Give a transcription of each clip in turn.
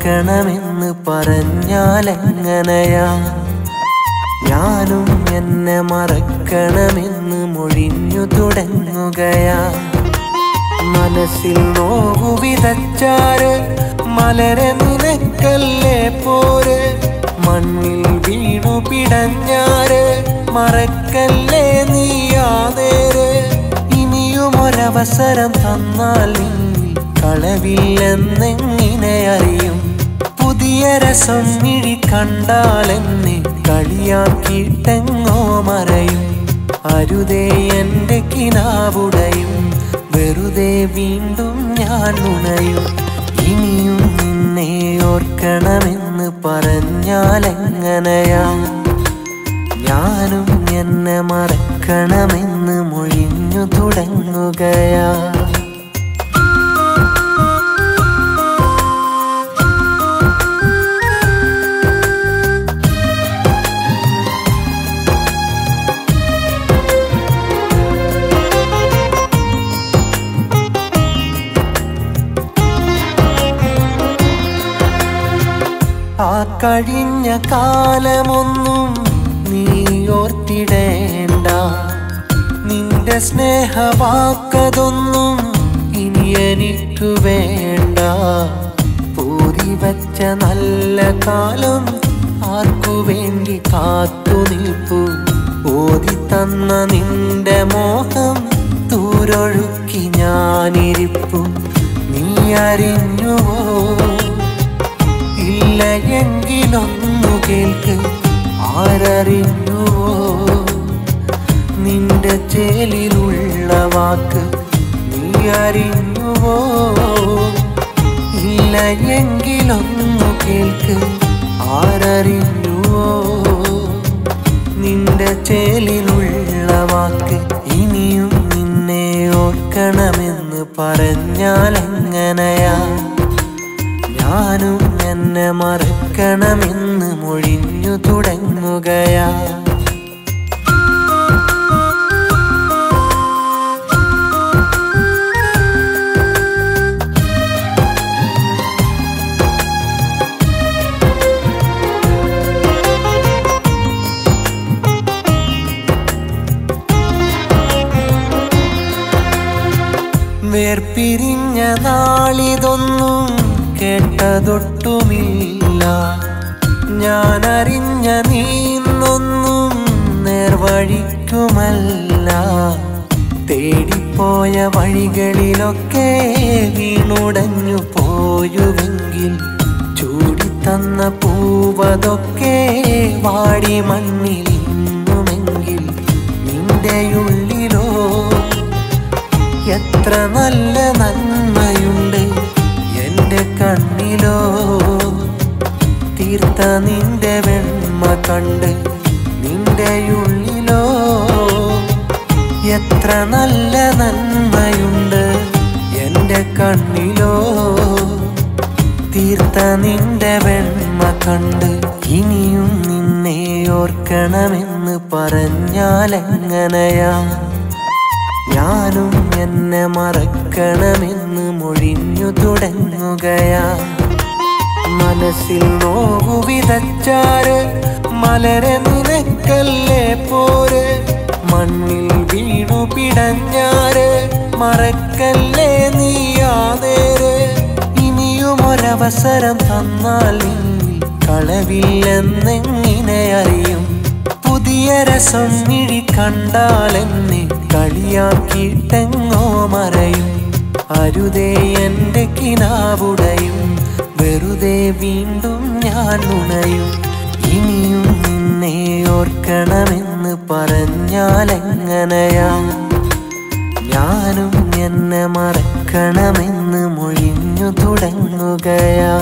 മറക്കണമെന്ന് പറഞ്ഞാലെങ്ങനെയാ? ഞാനും എന്നെ മറക്കണമെന്ന് മൊഴിഞ്ഞു തുടങ്ങുകയാ. മനസ്സിൽ നോവു വിതച്ചാര് മലരെ നിനക്കല്ലേ പോര്, മണ്ണിൽ വീണു പിടഞ്ഞാര് മറക്കല്ലേ നീയാതേര്. ഇനിയുമൊരവസരം തന്നാൽ നിന്നിൽ കളവില്ലെന്നെങ്ങനെ അറിയും? പുതിയ രസം മിഴി കണ്ടാലെന്നെ കളിയാക്കിയിട്ടെങ്ങോ മറയും. അരുതേ എൻ്റെ കിനാവുടയും, വെറുതെ വീണ്ടും ഞാൻ ഉണയും. ഇനിയും നിന്നെ ഓർക്കണമെന്ന് പറഞ്ഞാലെങ്ങനെയാ? ഞാനും എന്നെ മറക്കണമെന്ന് മൊഴിഞ്ഞു തുടങ്ങുകയാ. ആ കഴിഞ്ഞ കാലമൊന്നും നീ ഓർത്തിടേണ്ട, നിന്റെ സ്നേഹവാക്കതൊന്നും ഇനി എനിക്ക് വേണ്ട. പൂരി വച്ച നല്ല കാലം ആർക്കു വേണ്ടി കാത്തു നിൽപ്പു? ഓതി തന്ന നിന്റെ മോഹം തൂരൊഴുക്കി ഞാനിരിപ്പു. നീ അറിഞ്ഞുവോ? ഇല്ല എങ്കിലൊന്നു കേൾക്ക്, ആരറിഞ്ഞുവോ നിന്റെ ചേലിലുള്ള വാക്ക്? നീ അറിഞ്ഞുവോ? ഇല്ല എങ്കിലൊന്നു കേൾക്ക്, ആരറിഞ്ഞുവോ നിന്റെ ചേലിലുള്ള വാക്ക്? ഇനിയും നിന്നെ ഓർക്കണമെന്ന് പറഞ്ഞാലെങ്ങനെയാ? ഞാനും എന്നെ മറക്കണമെന്ന് മൊഴിഞ്ഞു തുടങ്ങുകയാ. വേർപിരിഞ്ഞ നാളിതൊന്നും കേട്ടതൊട്ടുമില്ല. ഞാനറിഞ്ഞ നീന്നൊന്നും നേർവഴിക്കുമല്ല. തേടിപ്പോയ വഴികളിലൊക്കെ വീണുടഞ്ഞു പോയുവെങ്കിൽ, ചൂടിത്തന്ന പൂവതൊക്കെ വാടി മണ്ണിൽ ഇന്നുമെങ്കിൽ, നിന്റെ ഉള്ളിലോ എത്ര നല്ല നന്മയുണ്ട്, എൻ്റെ കണ്ണിലോ തീർത്ത നിന്റെ വെണ്മ കണ്ട്. നിന്റെ ഉള്ളിലോ എത്ര നല്ല നന്മയുണ്ട്, എൻ്റെ കണ്ണിലോ തീർത്ത നിന്റെ വെണ്മ കണ്ട്. ഇനിയും നിന്നെ ഓർക്കണമെന്ന് പറഞ്ഞാലെങ്ങനെയാ? ഞാനും എന്നെ മറക്കണമെന്ന് മൊഴിഞ്ഞു തുടങ്ങുകയാ. മനസ്സിൽ നോവു വിതച്ചാര് മലരെ നിനക്കല്ലേ പോര്, മണ്ണിൽ വീണു പിടഞ്ഞാര് മറക്കല്ലേ നീയാതേര്. ഇനിയുമൊരവസരം തന്നാൽ നിന്നിൽ കളവില്ലെന്നെങ്ങനെ അറിയും? പുതിയ രസം മിഴി കണ്ടാലെന്നെ കളിയാക്കിയിട്ടെങ്ങോ മറയും. അരുതേ എൻ്റെ കിനാവുടയും, വെറുതെ വീണ്ടും ഞാൻ ഉണയും. ഇനിയും നിന്നെ ഓർക്കണമെന്ന് പറഞ്ഞാലെങ്ങനെയാ? ഞാനും എന്നെ മറക്കണമെന്ന് മൊഴിഞ്ഞു തുടങ്ങുകയാ.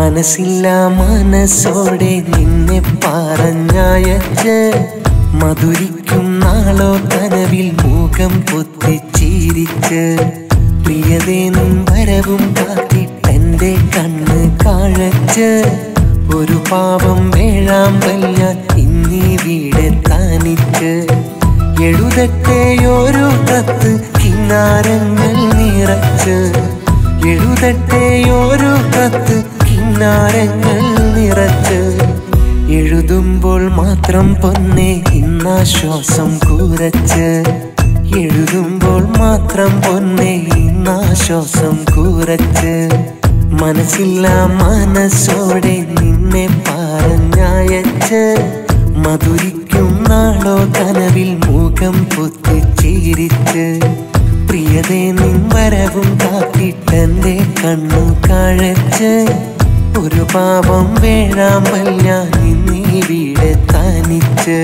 മനസ്സില്ല മനസ്സോടെ നിന്നെ പറഞ്ഞയച്ച് മധുരിക്കും നാളോ കനവിൽ മുഖം പൊത്തിച്ചിരിച്ച് പ്രിയതേ നിൻ വരവും കാത്തിട്ടെന്റെ കണ്ണ് കാഴച്ച് ഒരു പാവം വേഴാമ്പൽ ഞാൻ ഇന്നീ വീടെ താനിച്ച് എഴുതട്ടെയൊരു കത്ത് കിന്നാരങ്ങൾ നിറച്ച് എഴുതട്ടെയൊരു കത്ത് കിന്നാരങ്ങൾ നിറച്ച് എഴുതുമ്പോൾ മാത്രം പൊന്നെ ഇന്നാശ്വാസം കൂരച്ച് എഴുതുമ്പോൾ മാത്രം പൊന്നെ ഇന്നാശ്വാസം കൂരച്ച് മനസ്സില്ല മനസ്സോടെ നിന്നെ പറഞ്ഞയച്ച് മധുരിക്കും നാളോ കനവിൽ മുഖം പൊത്തിച്ചിരിച്ച് പ്രിയതേ നിൻ വരവും കാത്തിട്ടെന്റെ കണ്ണു കാഴച്ച് ഒരു പാവം വേഴാമ്പൽ ഞാൻ ഇന്നീ വീടെ തനിച്ച്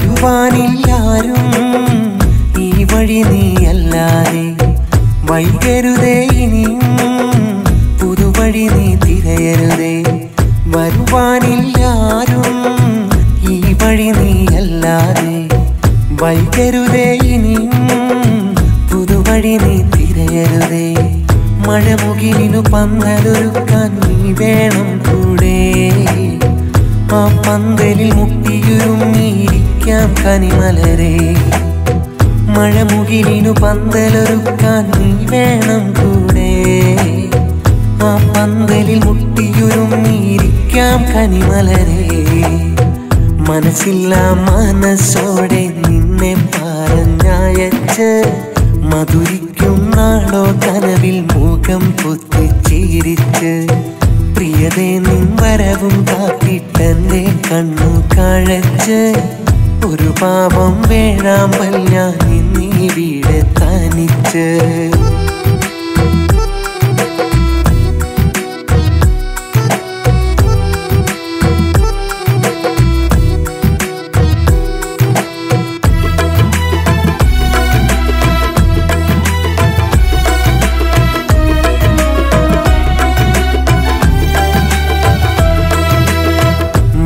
വരുവാനില്ലാരും ഈ വഴി നീയല്ലാതെ വൈകരുതേ ഇനിയും പുതുവഴി നീ തിരയരുതേ വരുവാനില്ലാരും ഈ വഴി നീയല്ലാതെ വൈകരുതേ ഇനിയും പുതുവഴി നീ തിരയരുതേ മഴമുകിലിനു പന്തലൊരുക്കാൻ നീ വേണം കൂടെ ആ പന്തലിൽ മുട്ടിയുരുമ്മിയിരിക്കാം കനിമലരെ മഴമുകിലിനു പന്തലൊരുക്കാൻ നീ വേണം കൂടെ ആ പന്തലിൽ മുട്ടിയുരുമ്മിയിരിക്കാം കനിമലരെ മനസ്സില്ല മനസ്സോടെ നിന്നെ പറഞ്ഞയച്ച് മധുരിക്കും നാളോ കനവിൽ മുഖം പൊത്തിച്ചിരിച്ച് പ്രിയതേ നിൻ വരവും കാത്തിട്ടെന്റെ കണ്ണു കാഴച്ച് ഒരു പാവം വേഴാമ്പൽ ഞാൻ ഇന്നീ വീടെ തനിച്ച്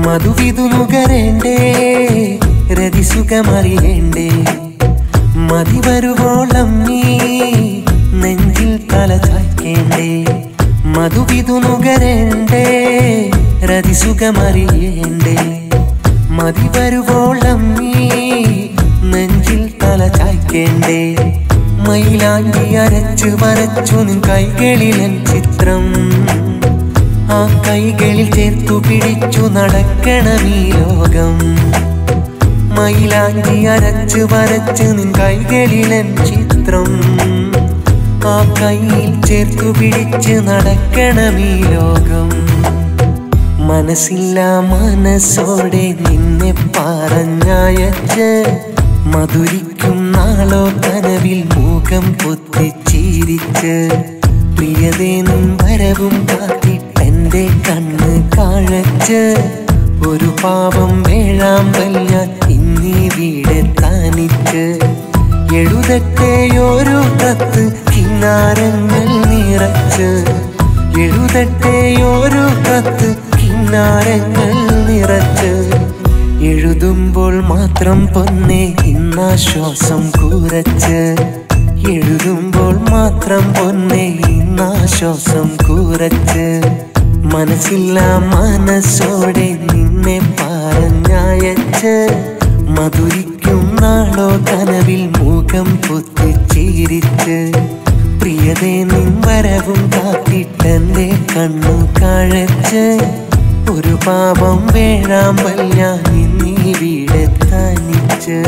മധുവിധു നുകരേണ്ടേ രതിസുഖമറിയേണ്ടേ മതി വരുവോളം നീ നെഞ്ചിൽ തല ചായ്ക്കേണ്ടേ മധുവിധു നുകരേണ്ടേ രതിസുഖമറിയേണ്ടേ മതി വരുവോളം നീ നെഞ്ചിൽ തല ചായ്ക്കേണ്ടേ മയിലാണ്ടി അരച്ചു വരച്ചു നിൻ കൈകളിലൻ ചിത്രം ആ കൈകളിൽ ചേർത്തു പിടിച്ചു നടക്കണമീ ലോകം മയിലാഞ്ചി അരച്ചു വരച്ച് നിൻ കൈകളിലൻ ചിത്രം ആ കൈയിൽ ചേർത്തു പിടിച്ച് നടക്കണമീ ലോകം മനസ്സില്ല മനസ്സോടെ നിന്നെ പറഞ്ഞയച്ച് മധുരിക്കും നാളോ കനവിൽ മുഖം പൊത്തിച്ചിരിച്ച് പ്രിയതേ നിൻ വരവും കാത്തിട്ടെന്റെ കണ്ണ് കാഴച്ച് ഒരു പാവം വേഴാമ്പൽ ഞാൻ ഇന്നീ വീടെ തനിച്ച് എഴുതട്ടെയൊരു കത്ത് കിന്നാരങ്ങൾ നിറച്ച് എഴുതട്ടെയൊരു കത്ത് കിന്നാരങ്ങൾ നിറച്ച് എഴുതുമ്പോൾ മാത്രം പൊന്നെ ഇന്നാശ്വാസം കൂരച്ച് എഴുതുമ്പോൾ മാത്രം പൊന്നെ ഇന്നാശ്വാസം കൂരച്ച് മനസ്സില്ല മനസ്സോടെ നിന്നെ പറഞ്ഞയച്ച് മധുരിക്കും നാളോ കനവിൽ മുഖം പൊത്തിച്ചിരിച്ച് പ്രിയതേ നിൻ വരവും കാത്തിട്ടെന്റെ കണ്ണു കാഴച്ച് ഒരു പാവം വേഴാമ്പൽ ഞാൻ ഇന്നീ വീടെ തനിച്ച്